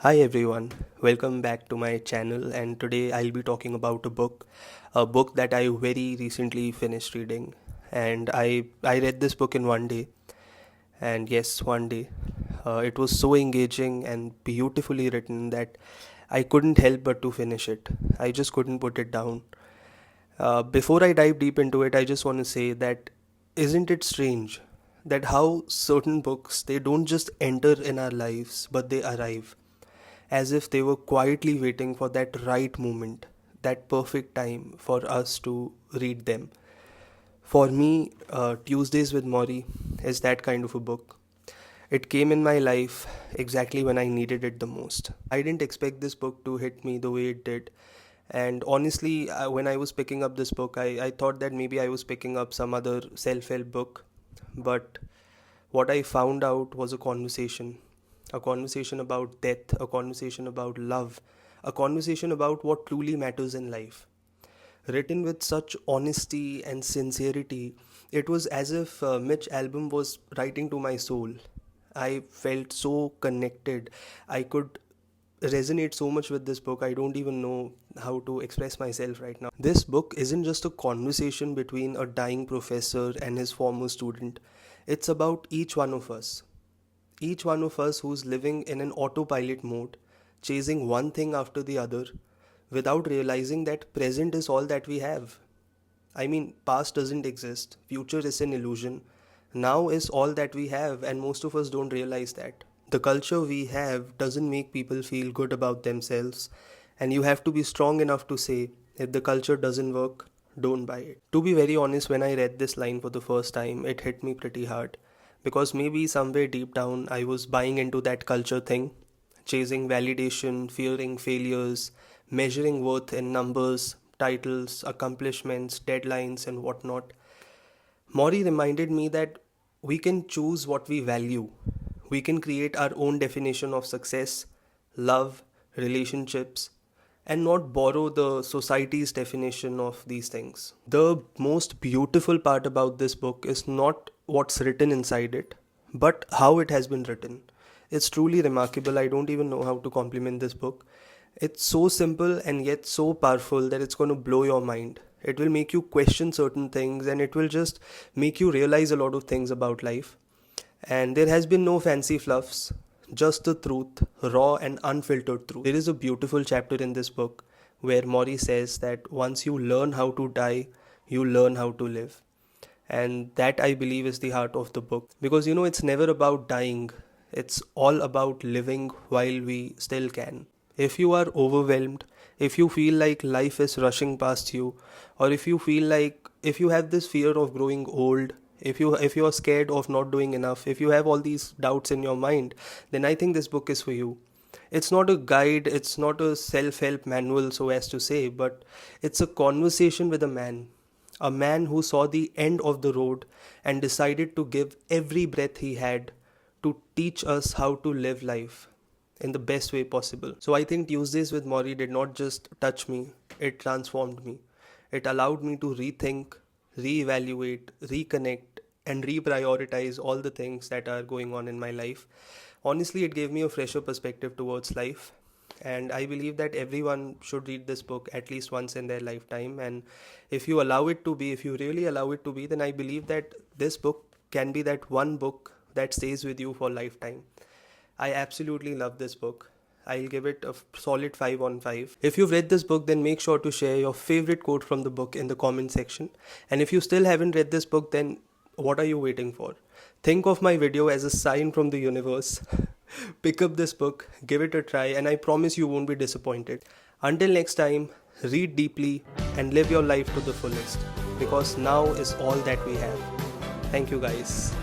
Hi everyone, welcome back to my channel. And today I'll be talking about a book that I very recently finished reading. And I read this book in one day, and yes, one day. It was so engaging and beautifully written that I couldn't help but to finish it. I just couldn't put it down. Before I dive deep into it, I just want to say that isn't it strange that how certain books they don't just enter in our lives but they arrive as if they were quietly waiting for that right moment, that perfect time for us to read them. For me, Tuesdays with Morrie is that kind of a book. It came in my life exactly when I needed it the most. I didn't expect this book to hit me the way it did. And honestly, when I was picking up this book, I thought that maybe I was picking up some other self help book. But what I found out was a conversation about death, a conversation about love, a conversation about what truly matters in life. Written with such honesty and sincerity, it was as if Mitch Albom was writing to my soul. I felt so connected. I could resonate so much with this book. I don't even know how to express myself right now. This book isn't just a conversation between a dying professor and his former student, it's about each one of us. Each one of us who's living in an autopilot mode, chasing one thing after the other, without realizing that present is all that we have. I mean, past doesn't exist, future is an illusion. Now is all that we have, and most of us don't realize that. The culture we have doesn't make people feel good about themselves, and you have to be strong enough to say, if the culture doesn't work, don't buy it. To be very honest, when I read this line for the first time, it hit me pretty hard because maybe somewhere deep down I was buying into that culture thing, chasing validation, fearing failures, measuring worth in numbers, titles, accomplishments, deadlines, and whatnot. Maury reminded me that we can choose what we value. We can create our own definition of success, love, relationships, and not borrow the society's definition of these things. The most beautiful part about this book is not what's written inside it, but how it has been written. It's truly remarkable. I don't even know how to compliment this book. It's so simple and yet so powerful that it's going to blow your mind. It will make you question certain things and it will just make you realize a lot of things about life. And there has been no fancy fluffs, just the truth, raw and unfiltered truth. There is a beautiful chapter in this book where Maury says that once you learn how to die, you learn how to live. And that I believe is the heart of the book. Because it's never about dying, it's all about living while we still can. If you are overwhelmed, if you feel like life is rushing past you, or if you feel like if you have this fear of growing old, if you are scared of not doing enough, if you have all these doubts in your mind, then I think this book is for you. It's not a guide, it's not a self-help manual so as to say, but it's a conversation with a man who saw the end of the road and decided to give every breath he had to teach us how to live life in the best way possible. So I think Tuesdays with Maury did not just touch me, it transformed me. It allowed me to rethink, reevaluate, reconnect, and reprioritize all the things that are going on in my life. Honestly, it gave me a fresher perspective towards life. And I believe that everyone should read this book at least once in their lifetime. And if you allow it to be, if you really allow it to be, then I believe that this book can be that one book that stays with you for lifetime. I absolutely love this book. I'll give it a solid 5 on 5. If you've read this book, then make sure to share your favorite quote from the book in the comment section. And if you still haven't read this book, then what are you waiting for? Think of my video as a sign from the universe. Pick up this book, give it a try, and I promise you won't be disappointed. Until next time, read deeply and live your life to the fullest, because now is all that we have. Thank you guys.